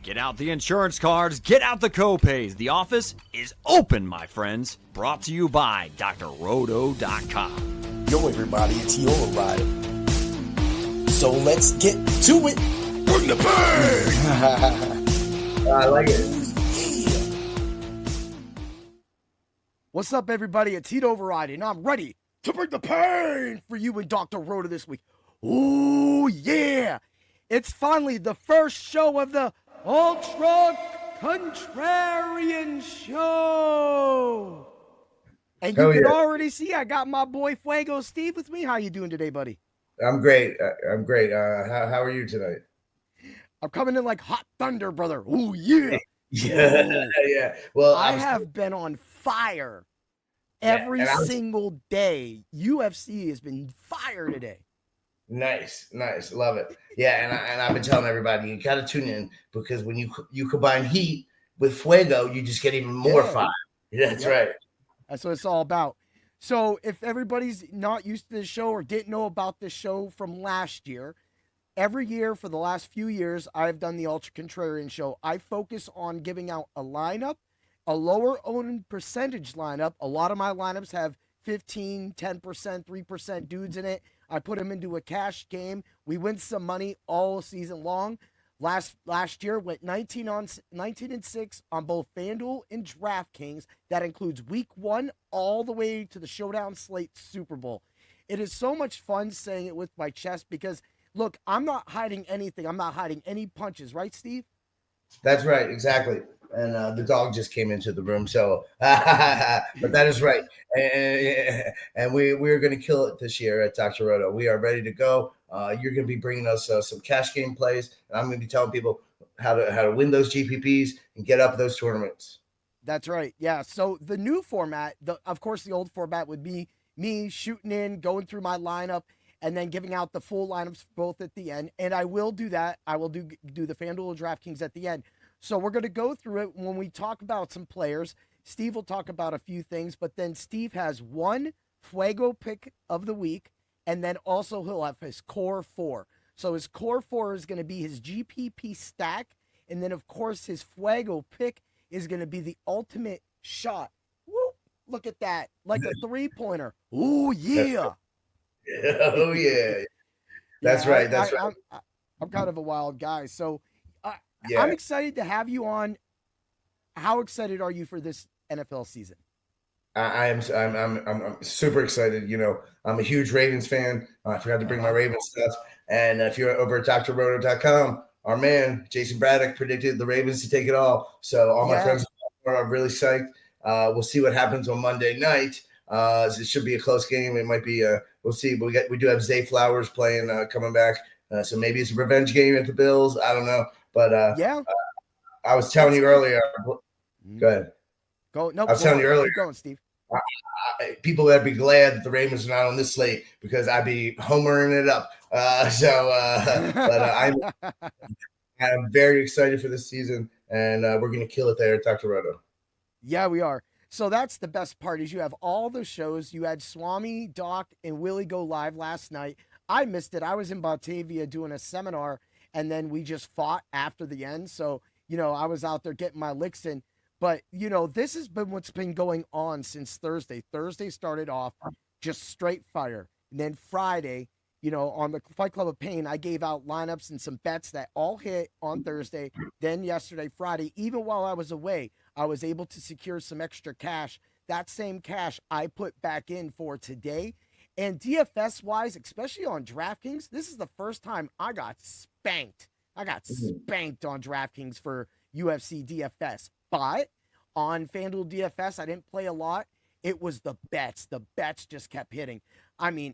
Get out the insurance cards, get out the copays. The office is open, my friends. Brought to you by drroto.com. Yo, everybody, it's your rider. So let's get to it. Bring the pain! I like it. What's up, everybody? It's Heat Override, and I'm ready to bring the pain for you and Dr. Rhoda this week. Ooh, yeah! It's finally the first show of the Ultra Contrarian Show. And you can already see I got my boy Feugo Steve with me. How you doing today, buddy? I'm great. I'm great. How are you tonight? I'm coming in like hot thunder, brother. Ooh, yeah. Yeah. Yeah. Well, I have been on fire every single day. UFC has been fire today. Nice. Love it. Yeah, and I've been telling everybody, you got to tune in because when you combine heat with Fuego, you just get even more fire. Yeah, that's right. That's what it's all about. So if everybody's not used to this show or didn't know about this show from last year, every year for the last few years, I've done the Ultra Contrarian Show. I focus on giving out a lineup, a lower owned percentage lineup. A lot of my lineups have 15, 10%, 3% dudes in it. I put them into a cash game. We win some money all season long. Last year went 19 and 6 on both FanDuel and DraftKings. That includes week 1 all the way to the Showdown Slate Super Bowl. It is so much fun saying it with my chest because, look, I'm not hiding anything. I'm not hiding any punches. Right, Steve? That's right. Exactly. And the dog just came into the room. So, but that is right. And we're going to kill it this year at Dr. Roto. We are ready to go. You're going to be bringing us some cash game plays. And I'm going to be telling people how to win those GPPs and get up those tournaments. That's right. Yeah. So the new format, of course, the old format would be me shooting in, going through my lineup, and then giving out the full lineups both at the end. And I will do that. I will do the FanDuel and DraftKings at the end. So we're going to go through it. When we talk about some players, Steve will talk about a few things, but then Steve has one Fuego pick of the week, and then also he'll have his core 4. So his core 4 is going to be his GPP stack, and then, of course, his Fuego pick is going to be the ultimate shot. Whoop, look at that. Like a three-pointer. Ooh, yeah. Oh, yeah. That's right. I'm kind of a wild guy, so I'm excited to have you on. How excited are you for this NFL season? I'm super excited. You know, I'm a huge Ravens fan. I forgot to bring my Ravens stuff. And if you're over at drroto.com, our man Jason Braddock predicted the Ravens to take it all. So all my friends are really psyched. We'll see what happens on Monday night. It should be a close game. It might be. We'll see. We do have Zay Flowers playing, coming back. So maybe it's a revenge game at the Bills. I don't know. But I was telling you earlier. Go ahead. Go. No, I was telling you earlier. Keep going, Steve. People would be glad that the Ravens are not on this slate because I'd be homering it up. But I'm very excited for this season, and we're going to kill it there at Dr. Roto. Yeah, we are. So that's the best part is you have all the shows. You had Swami, Doc, and Willie go live last night. I missed it. I was in Batavia doing a seminar, and then we just fought after the end. So, I was out there getting my licks in. But, this has been what's been going on since Thursday. Thursday started off just straight fire. And then Friday, on the Fight Club of Pain, I gave out lineups and some bets that all hit on Thursday. Then yesterday, Friday, even while I was away, I was able to secure some extra cash. That same cash I put back in for today. And DFS-wise, especially on DraftKings, this is the first time I got spanked. I got spanked on DraftKings for UFC DFS. But on FanDuel DFS, I didn't play a lot. It was the bets. The bets just kept hitting. I mean,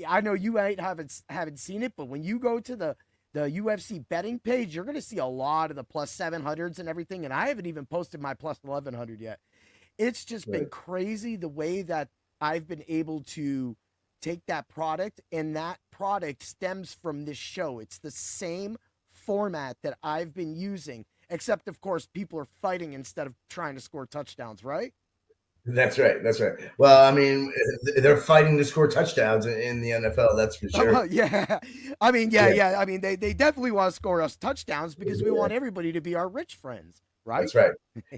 I know you haven't seen it, but when you go to the UFC betting page, you're going to see a lot of the plus 700s and everything. And I haven't even posted my plus 1100 yet. It's just been crazy the way that I've been able to take that product, and that product stems from this show. It's the same format that I've been using, except, of course, people are fighting instead of trying to score touchdowns, right? That's right. That's right. Well, I mean, they're fighting to score touchdowns in the NFL. That's for sure. Yeah. I mean, yeah. I mean, they definitely want to score us touchdowns because we want everybody to be our rich friends, right? That's right.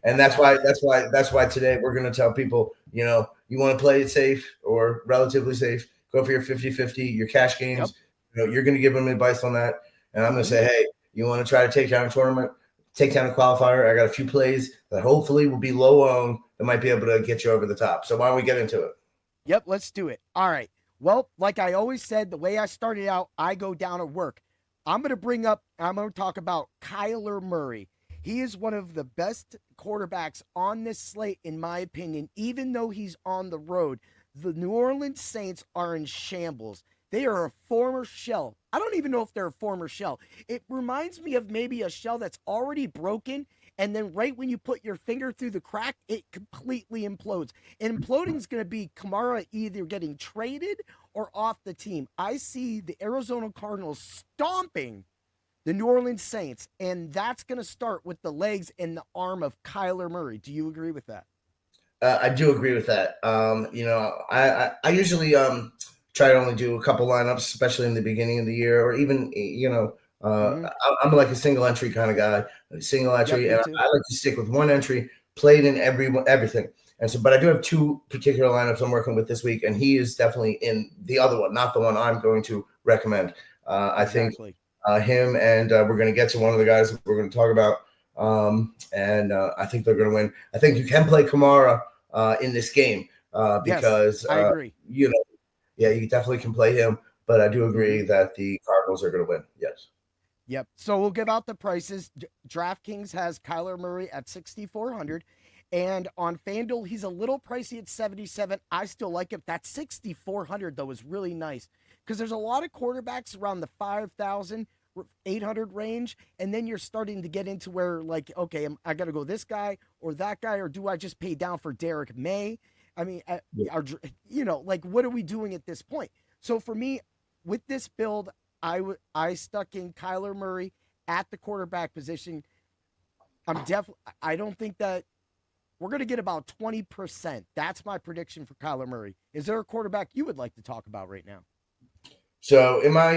And that's why today we're going to tell people, you know, you want to play it safe or relatively safe, go for your 50-50, your cash games. Yep. You know, you're going to give them advice on that. And I'm going to say, hey, you want to try to take down a tournament, take down a qualifier. I got a few plays that hopefully will be low owned that might be able to get you over the top. So why don't we get into it? Yep, let's do it. All right. Well, like I always said, the way I started out, I go down at work. I'm going to talk about Kyler Murray. He is one of the best quarterbacks on this slate, in my opinion, even though he's on the road. The New Orleans Saints are in shambles. They are a former shell. I don't even know if they're a former shell. It reminds me of maybe a shell that's already broken, and then right when you put your finger through the crack, it completely implodes. And imploding is going to be Kamara either getting traded or off the team. I see the Arizona Cardinals stomping the New Orleans Saints, and that's going to start with the legs and the arm of Kyler Murray. Do you agree with that? I do agree with that. You know, I usually try to only do a couple lineups, especially in the beginning of the year, or even, you know, I'm like a single entry kind of guy, single entry, and I like to stick with one entry, played in everything. And so, but I do have two particular lineups I'm working with this week, and he is definitely in the other one, not the one I'm going to recommend. I think him, and we're going to get to one of the guys that we're going to talk about, and I think they're going to win. I think you can play Kamara in this game because I agree. You know, yeah, you definitely can play him, but I do agree that the Cardinals are going to win. Yes. Yep. So we'll give out the prices. DraftKings has Kyler Murray at 6,400. And on FanDuel, he's a little pricey at 77. I still like him. That 6,400, though, is really nice because there's a lot of quarterbacks around the 5,800 range. And then you're starting to get into where, like, okay, I got to go this guy or that guy, or do I just pay down for Derek May? I mean, you know, like, what are we doing at this point? So for me, with this build, I stuck in Kyler Murray at the quarterback position. I don't think that we're going to get about 20%. That's my prediction for Kyler Murray. Is there a quarterback you would like to talk about right now? So in my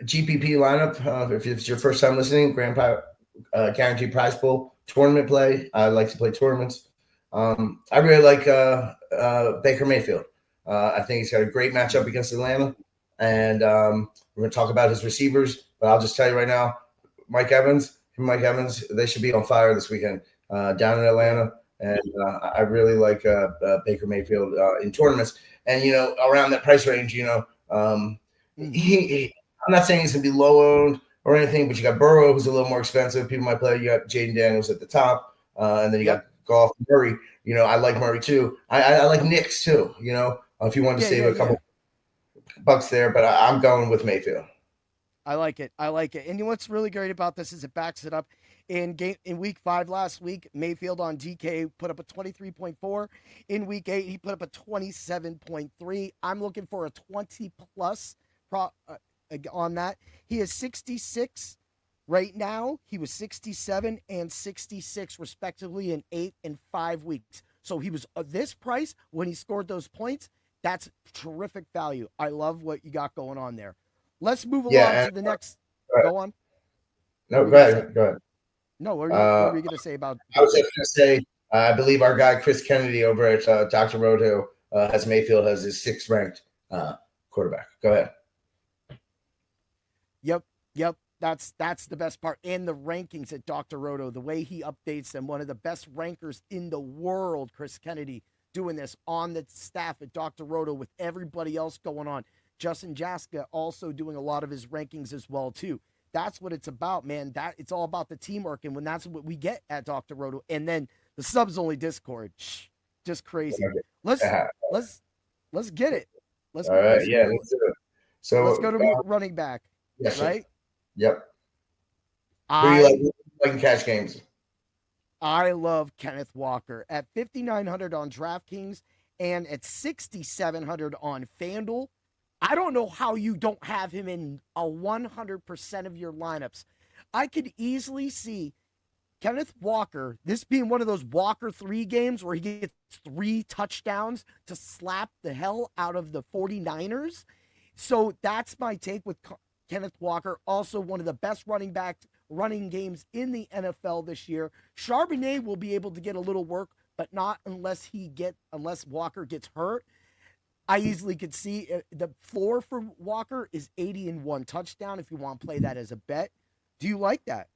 GPP lineup, if it's your first time listening, Grandpa Guaranteed Prize Pool tournament play. I like to play tournaments. I really like Baker Mayfield. I think he's got a great matchup against Atlanta. And we're going to talk about his receivers. But I'll just tell you right now, Mike Evans, they should be on fire this weekend down in Atlanta. And I really like Baker Mayfield in tournaments. And, you know, around that price range, you know, I'm not saying he's going to be low owned or anything, but you got Burrow, who's a little more expensive. People might play. You got Jaden Daniels at the top. And then you got Goff, Murray. You know, I like Murray too. I like Knicks too, you know, if you want to save a couple bucks there, but I'm going with Mayfield. I like it. And what's really great about this is it backs it up. In week 5 last week, Mayfield on DK put up a 23.4. In week 8, he put up a 27.3. I'm looking for a 20 plus on that. He is 66 right now. He was 67 and 66 respectively in 8 and 5 weeks. So he was this price when he scored those points. That's terrific value. I love what you got going on there. Let's move along to the next. Go on. No, go ahead. No, what are you going to say about? I was just going to say, I believe our guy Chris Kennedy over at Dr. Roto has Mayfield as his 6th ranked quarterback. Go ahead. Yep. That's the best part. And the rankings at Dr. Roto, the way he updates them, one of the best rankers in the world, Chris Kennedy, doing this on the staff at Dr. Roto with everybody else going on. Justin Jaska also doing a lot of his rankings as well, too. That's what it's about, man. It's all about the teamwork, and when that's what we get at Dr. Roto. And then the subs only Discord, just crazy. Let's get it. Let's do it. So let's go to running back. Yes, right? Yep. Who do you like in cash games? I love Kenneth Walker at 5,900 on DraftKings and at 6,700 on FanDuel. I don't know how you don't have him in a 100% of your lineups. I could easily see Kenneth Walker, this being one of those Walker 3 games where he gets 3 touchdowns to slap the hell out of the 49ers. So that's my take with Kenneth Walker. Also one of the best running games in the NFL this year. Charbonnet will be able to get a little work, but not unless Walker gets hurt. I easily could see the floor for Walker is 80 and 1 touchdown if you want to play that as a bet. Do you like that?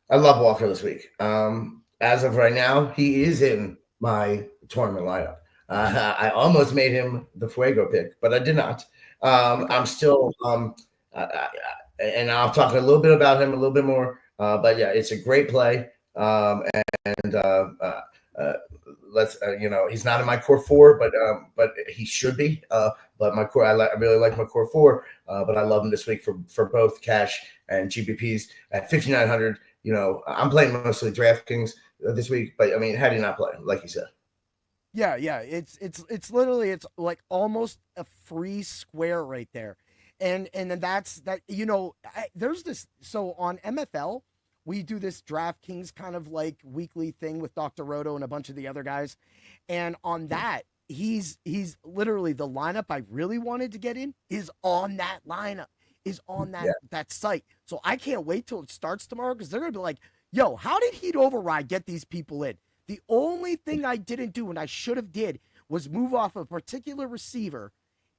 I love Walker this week. As of right now, he is in my tournament lineup. I almost made him the Fuego pick, but I did not. I'm still, and I'll talk a little bit about him a little bit more. But yeah, it's a great play. Let's he's not in my core 4, but he should be. But my core, I really like my core 4. But I love him this week for both cash and GPPs at 5,900. I'm playing mostly DraftKings this week, but I mean, how do you not play, like you said? Yeah. It's literally, it's like almost a free square right there. And then that's that, there's this, so on MFL, we do this DraftKings kind of like weekly thing with Dr. Roto and a bunch of the other guys. And on that, he's literally the lineup I really wanted to get in is on that lineup, is on that site. So I can't wait till it starts tomorrow because they're going to be like, yo, how did Heat Override get these people in? The only thing I didn't do and I should have did was move off a particular receiver,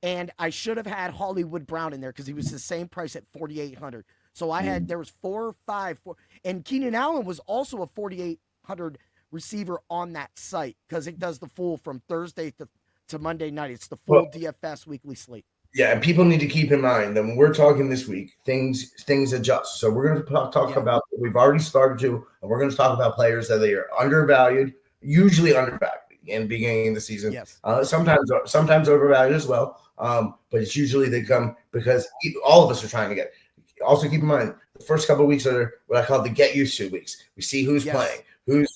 and I should have had Hollywood Brown in there because he was the same price at 4,800. So I had, there was 4 or 5, and Keenan Allen was also a 4,800 receiver on that site because it does the full from Thursday to Monday night. It's the full DFS weekly slate. Yeah, and people need to keep in mind that when we're talking this week, things adjust. So we're going to talk about what we've already started to, and we're going to talk about players that they are undervalued, usually undervalued in the beginning of the season. Yes. Sometimes overvalued as well. But it's usually they come because all of us are trying to get. Also keep in mind the first couple of weeks are what I call the get used to weeks. We see who's playing, who's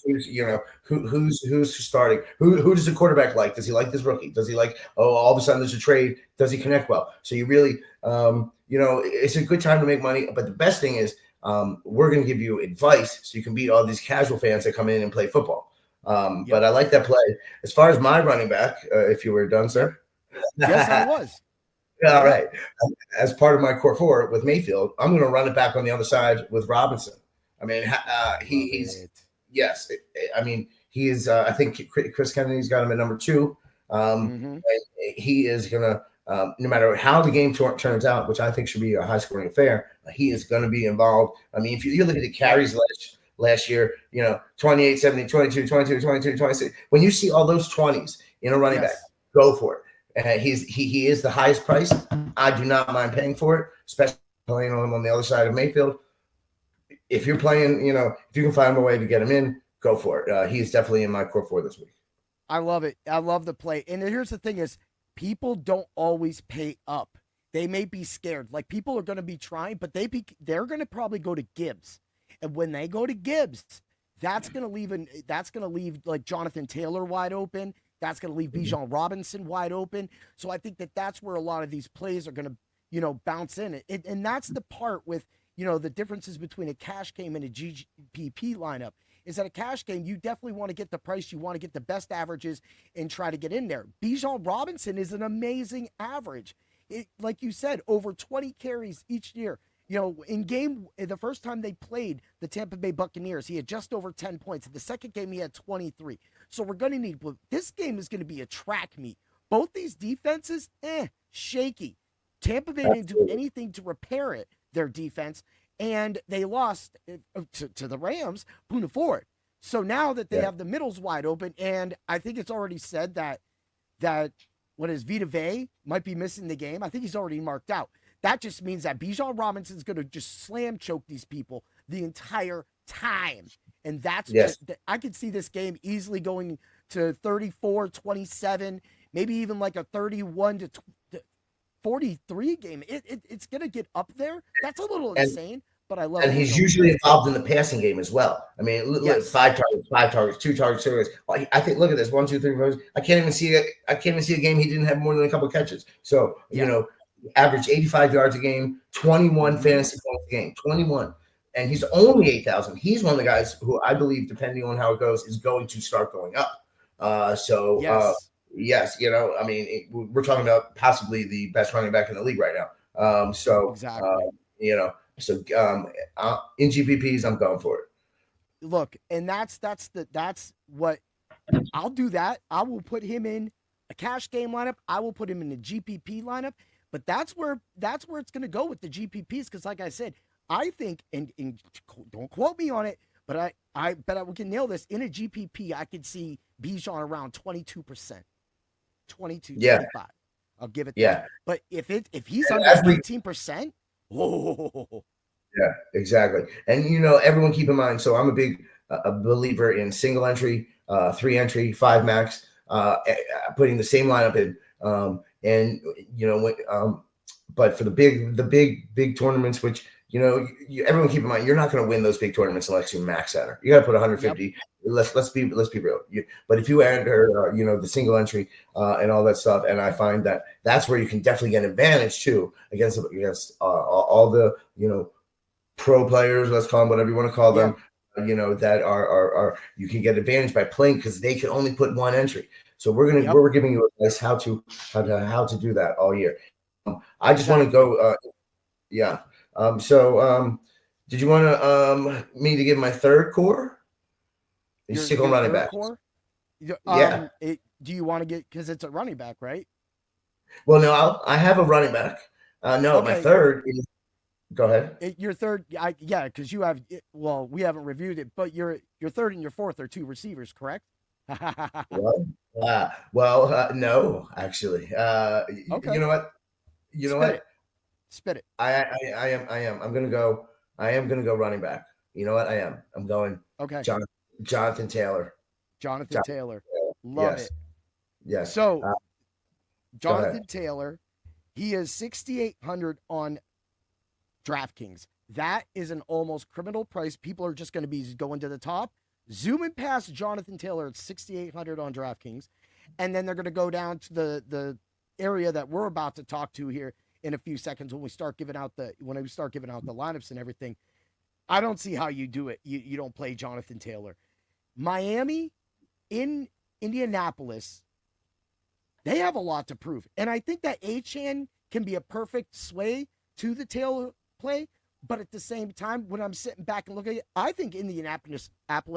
starting, who does the quarterback like? Does he like this rookie? Does he like, all of a sudden there's a trade? Does he connect well? So you really, it's a good time to make money. But the best thing is we're going to give you advice so you can beat all these casual fans that come in and play football. But I like that play. As far as my running back, if you were done, sir. Yes, I was. All right. As part of my core 4 with Mayfield, I'm going to run it back on the other side with Robinson. I mean, he's yes. I mean, he is. I think Chris Kennedy's got him at number 2. He is going to, no matter how the game turns out, which I think should be a high scoring affair, he is going to be involved. I mean, if you look at the carries last year, 28, 70, 22, 22, 22, 26. When you see all those 20s in a running back, go for it. He is the highest price. I do not mind paying for it, especially playing on him on the other side of Mayfield. If you're playing, if you can find a way to get him in, go for it. He is definitely in my core 4 this week. I love it. I love the play. And here's the thing is people don't always pay up. They may be scared. Like people are going to be trying, but they're going to probably go to Gibbs. And when they go to Gibbs, that's going to leave like Jonathan Taylor wide open. That's going to leave Bijan Robinson wide open. So I think that's where a lot of these plays are going to, bounce in. And that's the part with, the differences between a cash game and a GPP lineup is that a cash game, you definitely want to get the price. You want to get the best averages and try to get in there. Bijan Robinson is an amazing average. Like you said, over 20 carries each year. The first time they played the Tampa Bay Buccaneers, he had just over 10 points. In the second game, he had 23. So we're going to need, this game is going to be a track meet. Both these defenses, shaky. Tampa Bay didn't do anything to repair their defense, and they lost to the Rams, Poona Ford. So now that they have the middles wide open, and I think it's already said that what is Vita Vea might be missing the game. I think he's already marked out. That just means that Bijan Robinson's going to just slam choke these people the entire time. And that's I could see this game easily going to 34-27, maybe even like a 31 to 43 game. It's going to get up there. That's a little insane, but I love it. And he's usually involved in the passing game as well. I mean, look, 5 targets, 2 targets. I think, look at this, 1, 2, 3, 4. I can't even see a game he didn't have more than a couple of catches. So, average 85 yards a game, 21 fantasy points a game, 21. and he's only 8,000. He's one of the guys who I believe, depending on how it goes, is going to start going up. Yes, I mean, we're talking about possibly the best running back in the league right now. Exactly. In GPPs, I'm going for it. Look, and that's what I'll do. That I will put him in a cash game lineup. I will put him in the GPP lineup. But that's where it's going to go with the GPPs, because, like I said, I think, and don't quote me on it, but I bet we can nail this. In a GPP, I could see Bijan around 22%, 22, 25. I'll give it that. But if he's under 18%, whoa. Yeah, exactly. And everyone keep in mind. So I'm a big believer in single entry, 3 entry, 5 max, putting the same lineup in. But for the big tournaments, which everyone keep in mind, you're not going to win those big tournaments unless you max center. You got to put 150. Yep. Let's be real. But if you enter, the single entry and all that stuff, and I find that that's where you can definitely get an advantage too against all the pro players. Let's call them whatever you want to call them. That are you can get advantage by playing because they can only put 1 entry. So we're giving you advice how to do that all year. I just want to go. Did you want me to give my third core? You stick on running back. Do you want to get, because it's a running back, right? Well, no, I have a running back. My third is. Go ahead. Your third, because you have. Well, we haven't reviewed it, but your third and your fourth are 2 receivers, correct? No, actually. Okay. You know what? Spit it. I am. I'm gonna go running back. You know what? I am. I'm going. Okay. Jonathan Taylor. Jonathan Taylor. Love it. Yes. So, Jonathan Taylor, he is 6,800 on DraftKings. That is an almost criminal price. People are just going to be going to the top, zooming past Jonathan Taylor at 6,800 on DraftKings, and then they're going to go down to the area that we're about to talk to here in a few seconds when we start giving out the lineups and everything. I don't see how you do it. You don't play Jonathan Taylor. Miami in Indianapolis, they have a lot to prove, and I think that Achane can be a perfect sway to the Taylor play. But at the same time, when I'm sitting back and looking at it, I think Indianapolis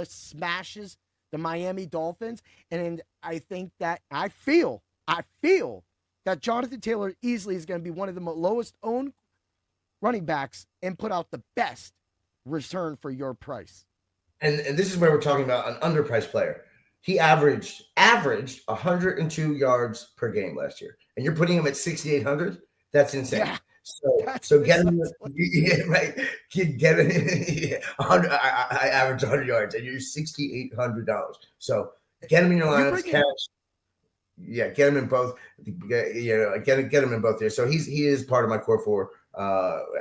smashes the Miami Dolphins. And I think that I feel that Jonathan Taylor easily is going to be one of the lowest owned running backs and put out the best return for your price. And this is where we're talking about an underpriced player. He averaged 102 yards per game last year. And you're putting him at 6,800? That's insane. Yeah. So get him, right? Get it. I average 100 yards, and you're $6,800. So get him in your lineups, cash. Yeah, get him in both. Get him in both there. So he is part of my core 4.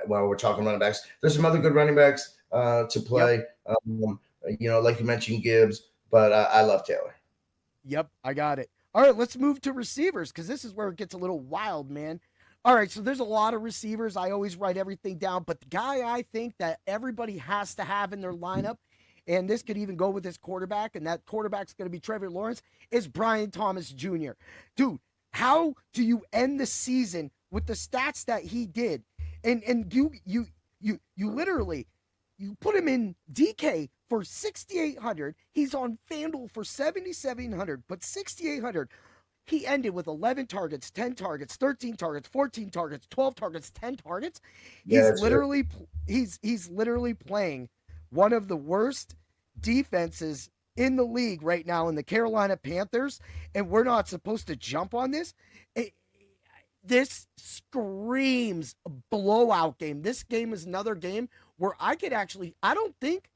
While we're talking running backs, there's some other good running backs to play. Yep. Like you mentioned, Gibbs, but I love Taylor. Yep, I got it. All right, let's move to receivers because this is where it gets a little wild, man. All right, so there's a lot of receivers. I always write everything down, but the guy I think that everybody has to have in their lineup, and this could even go with his quarterback, and that quarterback's going to be Trevor Lawrence, is Brian Thomas Jr. Dude, how do you end the season with the stats that he did? And you literally, you put him in DK for 6,800. He's on FanDuel for 7,700, but 6,800. He ended with 11 targets, 10 targets, 13 targets, 14 targets, 12 targets, 10 targets. He's literally playing one of the worst defenses in the league right now in the Carolina Panthers, and we're not supposed to jump on this. This screams a blowout game. This game is another game where I don't think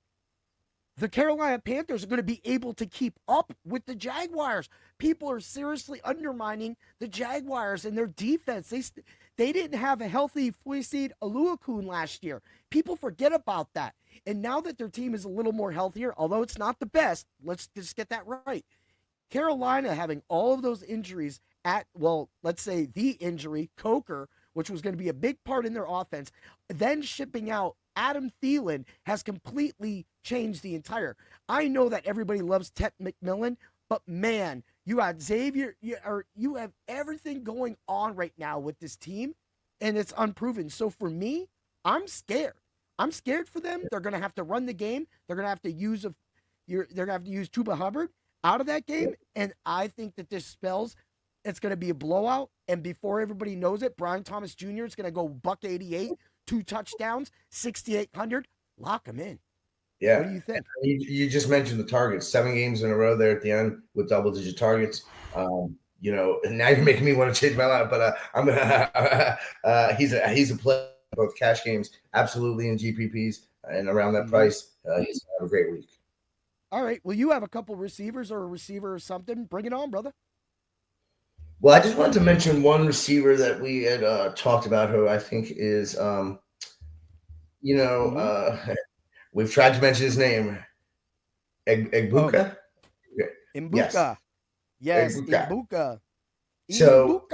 the Carolina Panthers are going to be able to keep up with the Jaguars. People are seriously undermining the Jaguars and their defense. They didn't have a healthy Feugo Steve last year. People forget about that. And now that their team is a little more healthier, although it's not the best, let's just get that right. Carolina having all of those injuries let's say the injury, Coker, which was going to be a big part in their offense, then shipping out Adam Thielen has completely changed the entire. I know that everybody loves Ted McMillan, but man, you had Xavier, you have everything going on right now with this team, and it's unproven. So for me, I'm scared. I'm scared for them. They're going to have to run the game. They're going to have to use they're going to have to use Chuba Hubbard out of that game, and I think that this spells it's going to be a blowout, and before everybody knows it, Brian Thomas Jr. is going to go $188, 2 touchdowns, 6,800. Lock him in. Yeah. What do you think? You just mentioned the targets. 7 games in a row there at the end with double-digit targets. And now you're making me want to change my line, but I'm gonna. He's a player both cash games, absolutely in GPPs, and around that price, he's gonna have a great week. All right. Well, you have a couple receivers or a receiver or something. Bring it on, brother. Well, I just wanted to mention one receiver that we had talked about, who I think is, we've tried to mention his name, Egbuka. Mbuka. Yes, Mbuka. So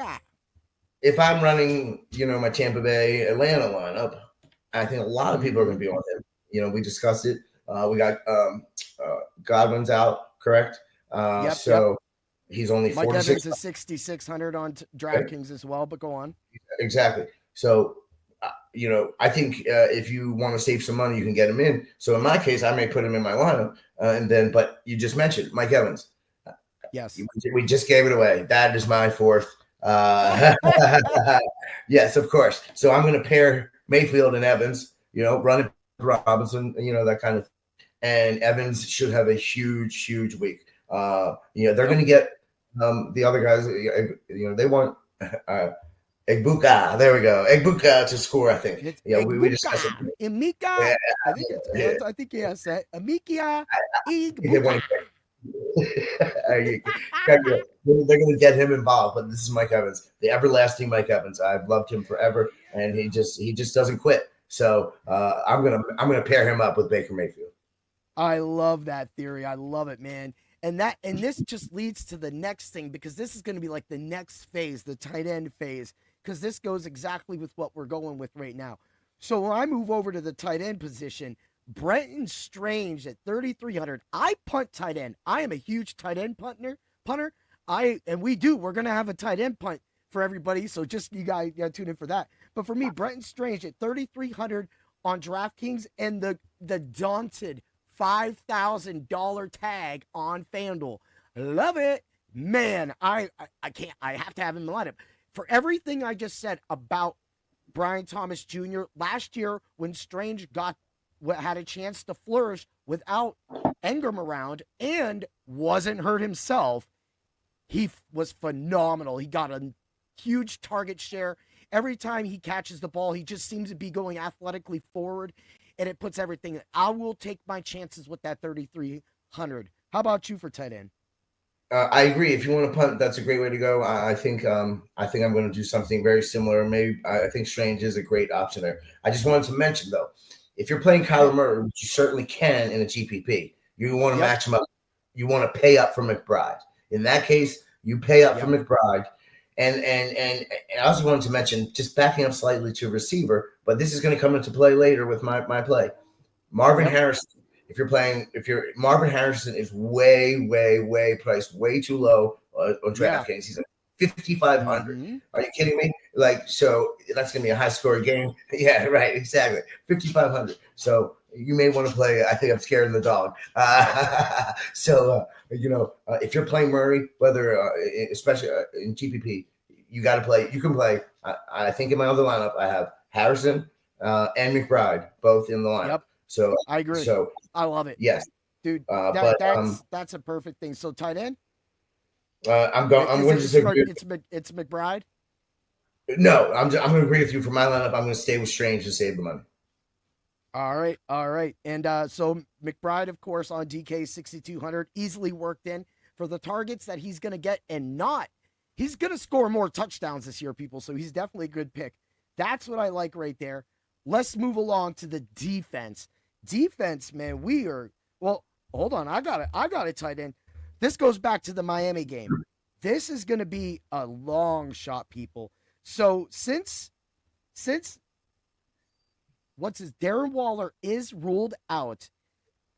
if I'm running, my Tampa Bay Atlanta lineup, I think a lot of people are going to be on him. We discussed it. We got Godwin's out, correct? He's only Mike 46. Evans is 6,600 on DraftKings as well, but go on. Exactly. So, I think if you want to save some money, you can get him in. So in my case, I may put him in my lineup, but you just mentioned Mike Evans. Yes. We just gave it away. That is my fourth. Yes, of course. So I'm going to pair Mayfield and Evans, running Robinson, that kind of thing. And Evans should have a huge, huge week. They're going to get the other guys, they want Egbuka. There we go. Egbuka to score, I think. We discussed it. Emeka. I think he has that. Emeka. Egbuka. They're going to get him involved, but this is Mike Evans, the everlasting Mike Evans. I've loved him forever, and he just doesn't quit. So I'm gonna pair him up with Baker Mayfield. I love that theory. I love it, man. And this just leads to the next thing, because this is going to be like the next phase, the tight end phase, because this goes exactly with what we're going with right now. So when I move over to the tight end position, Brenton Strange at 3,300. I punt tight end. I am a huge tight end punter. We're going to have a tight end punt for everybody. So just you guys got to tune in for that. But for me, Brenton Strange at 3,300 on DraftKings, and the daunted $5,000 tag on FanDuel. Love it, man. I have to have him in the lineup for everything I just said about Brian Thomas Jr. last year when Strange had a chance to flourish without Ingram around and wasn't hurt himself. He was phenomenal. He got a huge target share. Every time he catches the ball, he just seems to be going athletically forward, and it puts everything. I will take my chances with that 3,300. How about you for tight end? I agree. If you want to punt, that's a great way to go. I think I'm going to do something very similar. Maybe I think Strange is a great option there. I just wanted to mention, though, if you're playing Kyler Murray, which you certainly can in a GPP, you want to match him up. You want to pay up for McBride. In that case, you pay up for McBride. And I also wanted to mention, just backing up slightly to receiver, but this is going to come into play later with my play. Marvin Harrison. Marvin Harrison is way priced way too low on DraftKings. He's at 5,500. Mm-hmm. Are you kidding me? So that's going to be a high scoring game. Yeah, right. Exactly. 5,500. So you may want to play. I think I'm scaring the dog. If you're playing Murray, whether especially in GPP, you got to play. You can play. I think in my other lineup, I have Harrison and McBride both in the lineup. Yep. So I agree. So I love it. Yes, dude. That's a perfect thing. So tight end. I'm going to say it's McBride. No, I'm going to agree with you. For my lineup, I'm going to stay with Strange to save the money. All right. And so McBride, of course, on DK 6,200, easily worked in for the targets that he's going to get, and he's going to score more touchdowns this year, people. So he's definitely a good pick. That's what I like right there. Let's move along to the defense. Defense, man, hold on. I got it tight end. This goes back to the Miami game. This is going to be a long shot, people. So since since Darren Waller is ruled out,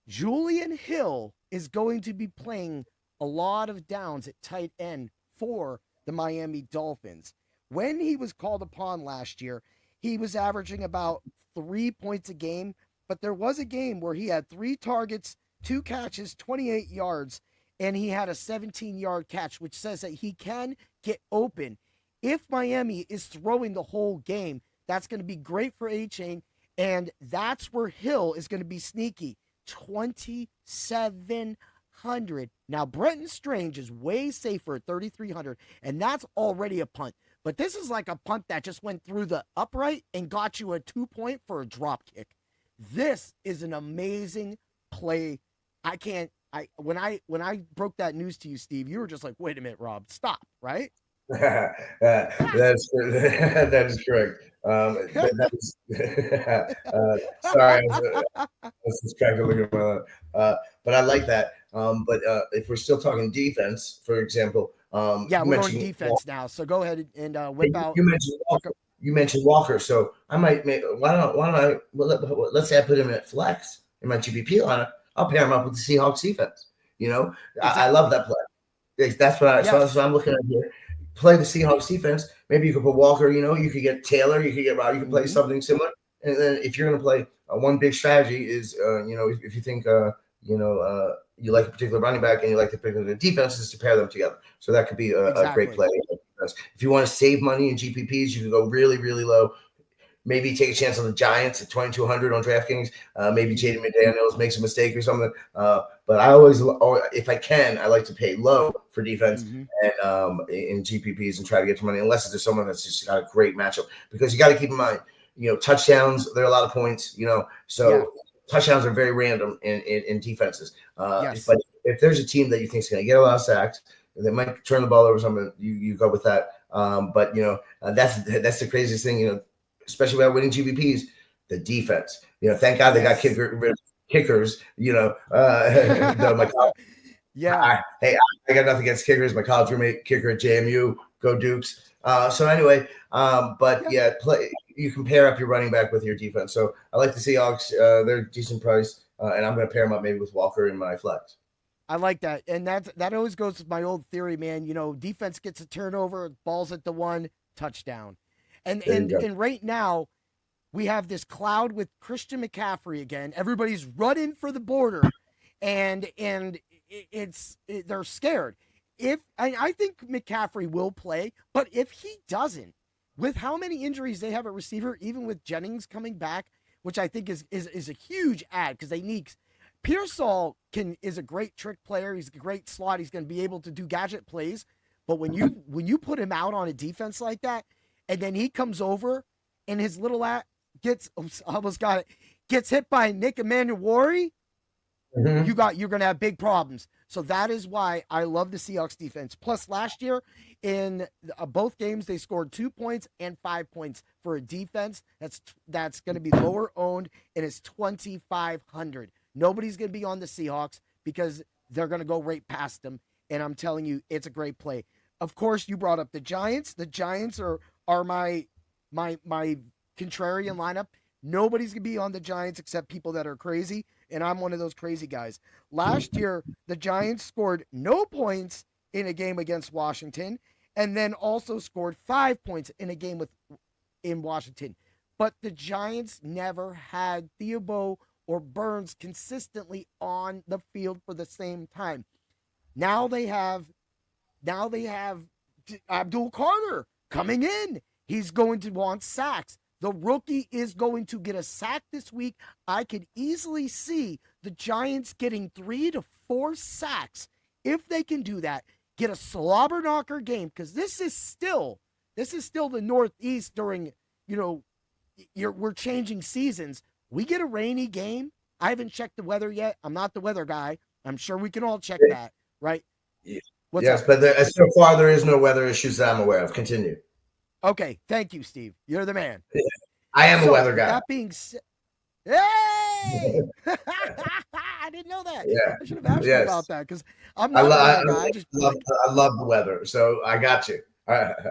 Julian Hill is going to be playing a lot of downs at tight end for the Miami Dolphins. When he was called upon last year, he was averaging about 3 points a game, but there was a game where he had 3 targets, 2 catches, 28 yards, and he had a 17-yard catch, which says that he can get open. If Miami is throwing the whole game, that's going to be great for A-Chain, and that's where Hill is going to be sneaky. 2,700. Now, Brenton Strange is way safer at 3,300, and that's already a punt. But this is like a punt that just went through the upright and got you a 2-point for a drop kick. This is an amazing play. When I broke that news to you, Steve, you were just like, wait a minute, Rob, stop, right? That is correct. Sorry, I was just cracking looking at my but I like that. But if we're still talking defense, for example, yeah, we're going defense now. So go ahead and whip out. You mentioned Walker, so I might make. Why don't I? Well, let's say I put him at flex in my GPP lineup. I'll pair him up with the Seahawks defense. Exactly. I love that play. That's what so I'm looking at here. Play the Seahawks defense. Maybe you could put Walker. You could get Taylor. You could get Rob. You can play something similar. And then if you're going to play, one big strategy is, if you think, you like a particular running back and you like the particular defense, is to pair them together. So that could be a great play. If you want to save money in GPPs, you can go really, really low. Maybe take a chance on the Giants at 2,200 on DraftKings. Maybe Jaden McDaniels makes a mistake or something. But I always, if I can, I like to pay low for defense and in GPPs and try to get your money, unless there's someone that's just got a great matchup. Because you got to keep in mind, touchdowns, there are a lot of points, so touchdowns are very random in defenses. But if there's a team that you think is going to get a lot of sacks, they might turn the ball over something, you go with that. But that's the craziest thing, especially about winning GPPs, the defense. Thank God they got kickers. I got nothing against kickers. My college roommate kicker at JMU, go Dukes. So anyway, you can pair up your running back with your defense. So I like the Seahawks. They're a decent price, and I'm going to pair them up maybe with Walker in my flex. I like that. And that always goes with my old theory, man. Defense gets a turnover, balls at the 1, touchdown. And right now, we have this cloud with Christian McCaffrey again. Everybody's running for the border, and they're scared. I think McCaffrey will play, but if he doesn't, with how many injuries they have at receiver, even with Jennings coming back, which I think is a huge add because they need. Pearsall is a great trick player. He's a great slot. He's going to be able to do gadget plays, but when you put him out on a defense like that, and then he comes over and his little gets hit by Nick Emanuwari, you're going to have big problems. So that is why I love the Seahawks defense. Plus last year in both games, they scored 2 points and 5 points for a defense. That's going to be lower owned, and it's 2,500. Nobody's going to be on the Seahawks because they're going to go right past them. And I'm telling you, it's a great play. Of course, you brought up the Giants. The Giants are my contrarian lineup. Nobody's going to be on the Giants except people that are crazy, and I'm one of those crazy guys. Last year, the Giants scored no points in a game against Washington, and then also scored 5 points in a game in Washington. But the Giants never had Theobo or Burns consistently on the field for the same time. Now they have Abdul Carter coming in. He's going to want sacks. The rookie is going to get a sack this week. I could easily see the Giants getting 3 to 4 sacks. If they can do that, get a slobber knocker game, because this is still the Northeast during, we're changing seasons. We get a rainy game. I haven't checked the weather yet. I'm not the weather guy. I'm sure we can all check that, right? Yes, but so far there is no weather issues that I'm aware of. Continue. Okay, thank you, Steve. You're the man. I am a weather guy. That being said, hey! I didn't know that. Yeah. I should have asked you about that because I'm not a weather guy. I love the weather, so I got you.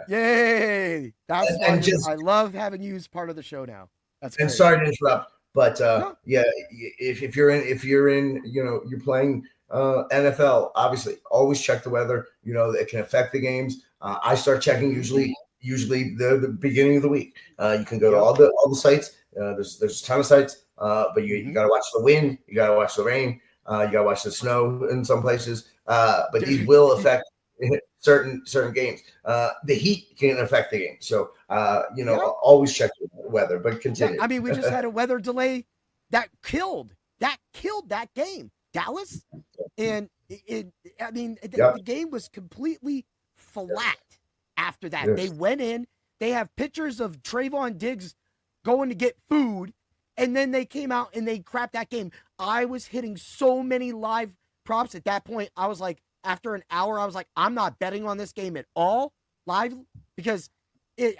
Yay! That's And- why and just- I love having you as part of the show now. That's And great. sorry to interrupt, but No. yeah, if you're in, you're playing NFL, obviously always check the weather. It can affect the games. I start checking usually the beginning of the week. You can go to all the sites. There's a ton of sites, but you got to watch the wind, you got to watch the rain, you got to watch the snow in some places. But these will affect certain games. The heat can affect the game, so always check the weather. But continue. Yeah, I mean, we just had a weather delay that killed that game, Dallas, and the game was completely flat after that. Yes. They went in. They have pictures of Trayvon Diggs going to get food, and then they came out and they crapped that game. I was hitting so many live props at that point. I was like, after an hour, I was like, I'm not betting on this game at all live because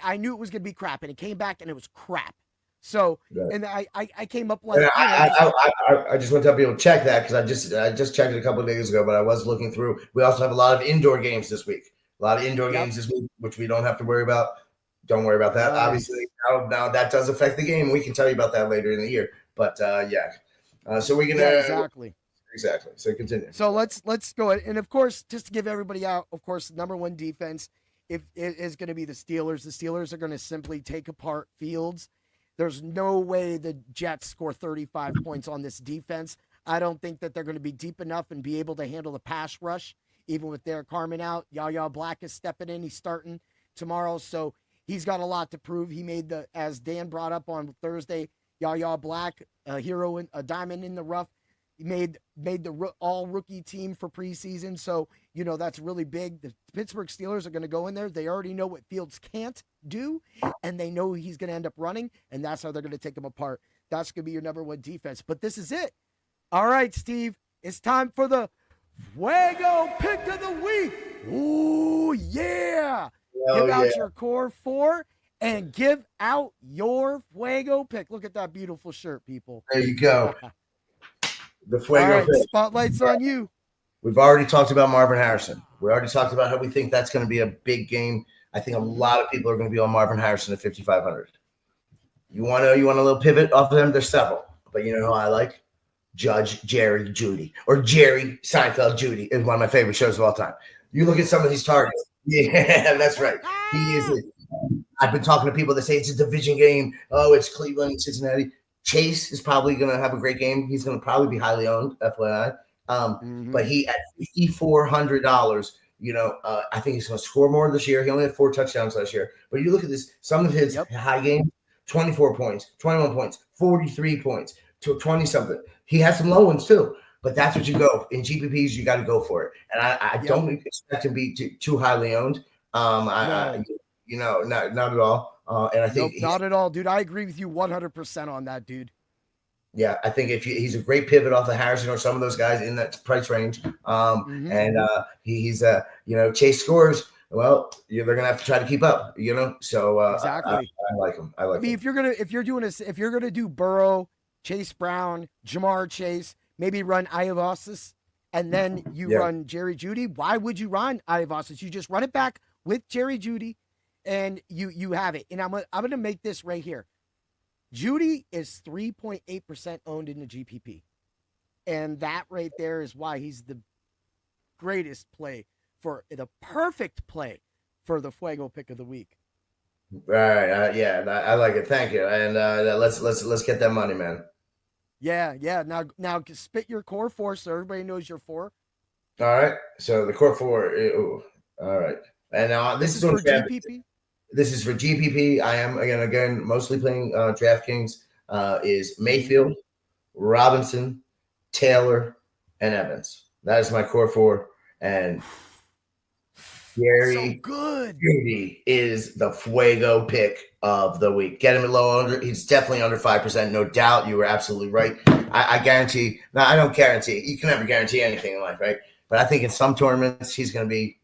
I knew it was going to be crap, and it came back and it was crap. So, and I came up like, I just want to tell people check that because I just checked it a couple of days ago, but I was looking through. We also have a lot of indoor games this week. A lot of indoor games this week, which we don't have to worry about. Don't worry about that. Nice. Obviously, now that does affect the game. We can tell you about that later in the year. But so we're gonna exactly. So continue. So let's go ahead. And of course, just to give everybody out, of course, the number one defense if it is going to be the Steelers. The Steelers are going to simply take apart Fields. There's no way the Jets score 35 points on this defense. I don't think that they're going to be deep enough and be able to handle the pass rush, even with Derek Carmen out. Yaya Black is stepping in. He's starting tomorrow, so he's got a lot to prove. He made as Dan brought up on Thursday, Yaya Black, a hero, a diamond in the rough. He made the all-rookie team for preseason, so, that's really big. The Pittsburgh Steelers are going to go in there. They already know what Fields can't do, and they know he's going to end up running, and that's how they're going to take him apart. That's going to be your number one defense. But this is it. All right, Steve, it's time for the Fuego Pick of the Week. Ooh, yeah. Give out your core four and give out your Fuego pick. Look at that beautiful shirt, people. There you go. The Fuego pick. Spotlight's on you. We've already talked about Marvin Harrison. We already talked about how we think that's going to be a big game. I think a lot of people are going to be on Marvin Harrison at 5,500. You want a little pivot off of him? There's several, but you know who I like? Judge Jerry Judy, or Jerry Seinfeld Judy is one of my favorite shows of all time. You look at some of these targets. Yeah, that's right. He is. I've been talking to people that say it's a division game. Oh, it's Cleveland and Cincinnati. Chase is probably going to have a great game. He's going to probably be highly owned, FYI. But he at $5,400, I think he's going to score more this year. He only had 4 touchdowns last year. But you look at this, some of his high games, 24 points, 21 points, 43 points, to 20-something. He has some low ones too. But that's what you go. In GPPs, you got to go for it. And I don't expect him to be too highly owned. Not at all. And I think not at all, dude. I agree with you 100% on that, dude. Yeah, I think he's a great pivot off of Harrison or some of those guys in that price range. And he's Chase scores. Well, they're gonna have to try to keep up. So exactly. I like him. I like him. If you're gonna do Burrow, Chase Brown, Jamar Chase, maybe run Iavosis, and then you run Jerry Judy. Why would you run Iavosis? You just run it back with Jerry Judy, and you have it. And I'm gonna make this right here. Judy is 3.8% owned in the GPP, and that right there is why he's the greatest play for the perfect play for the Fuego pick of the week. All right, I like it. Thank you. And let's get that money, man. Yeah. Now spit your core four so everybody knows your four. All right. So the core four. All right. And now this is for GPP. This is for GPP. I am again mostly playing DraftKings. Is Mayfield, Robinson, Taylor, and Evans. That is my core four. And Jerry Judy is the Fuego pick of the week. Get him at low under. He's definitely under 5%, no doubt. You were absolutely right. I guarantee. Now I don't guarantee. You can never guarantee anything in life, right? But I think in some tournaments he's going to be.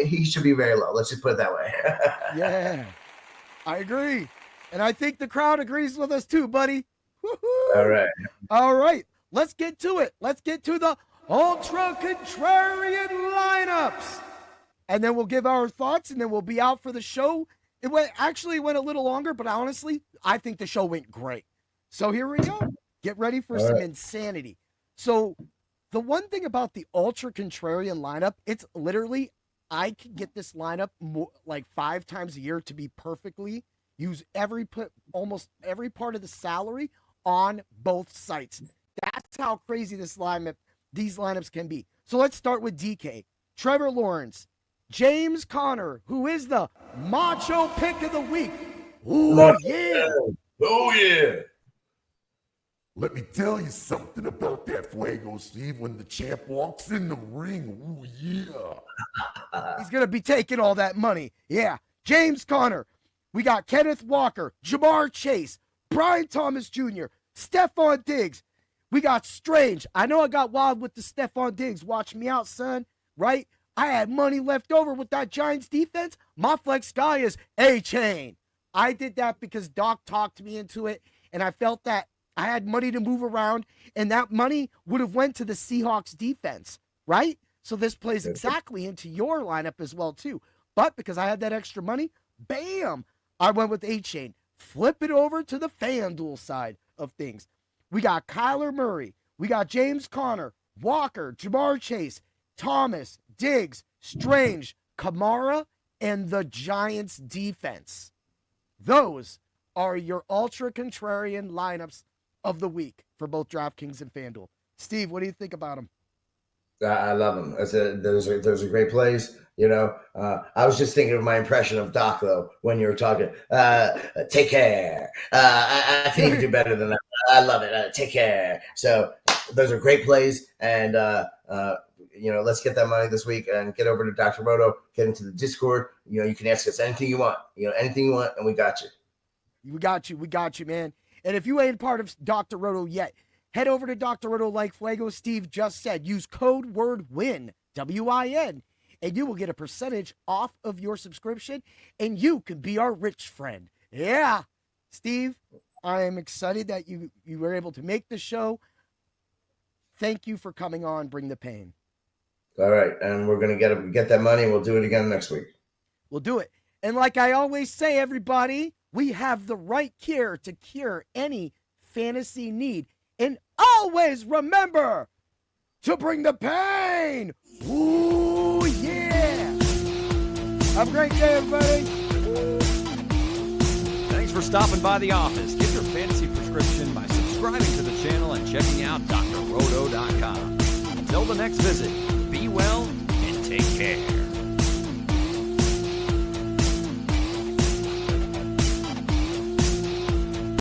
He should be very low. Let's just put it that way. Yeah, I agree. And I think the crowd agrees with us too, buddy. Woo-hoo. All right. Let's get to it. Let's get to the Ultra Contrarian lineups. and then we'll give our thoughts, and then we'll be out for the show. It went a little longer, but honestly, I think the show went great. So here we go. Get ready for some insanity. So the one thing about the Ultra Contrarian lineup, it's literally, I can get this lineup like 5 times a year to be perfectly, use almost every part of the salary on both sites. That's how crazy these lineups can be. So let's start with DK. Trevor Lawrence, James Conner, who is the macho pick of the week. Ooh, yeah. Oh, yeah. Let me tell you something about that Fuego, Steve. When the champ walks in the ring, ooh, yeah. He's going to be taking all that money. Yeah. James Conner. We got Kenneth Walker, Jamar Chase, Brian Thomas Jr., Stephon Diggs. We got Strange. I know I got wild with the Stephon Diggs. Watch me out, son. Right? I had money left over with that Giants defense. My flex guy is A-Chain. I did that because Doc talked me into it, and I felt that I had money to move around, and that money would have went to the Seahawks defense, right? So this plays exactly into your lineup as well, too. But because I had that extra money, bam, I went with A-Chain. Flip it over to the FanDuel side of things. We got Kyler Murray. We got James Conner, Walker, Jamar Chase, Thomas, Diggs, Strange, Kamara, and the Giants defense. Those are your Ultra Contrarian lineups of the week for both DraftKings and FanDuel. Steve, what do you think about them? I love them. Those are great plays. You know, I was just thinking of my impression of Doc, though, when you were talking. Take care. I can even do better than that. I love it. Take care. So those are great plays. And, let's get that money this week and get over to Dr. Roto, get into the Discord. You know, you can ask us anything you want. Anything you want, and we got you. We got you, man. And if you ain't part of Dr. Roto yet, head over to Dr. Roto like Fuego Steve just said. Use code word WIN, W-I-N, and you will get a percentage off of your subscription, and you can be our rich friend. Yeah. Steve, I am excited that you were able to make the show. Thank you for coming on Bring the Pain. All right, and we're going to get that money, and we'll do it again next week. We'll do it. And like I always say, everybody, we have the right cure to cure any fantasy need. And always remember to bring the pain. Ooh, yeah. Have a great day, everybody. Thanks for stopping by the office. Get your fantasy prescription by subscribing to the channel and checking out drroto.com. Until the next visit, be well and take care.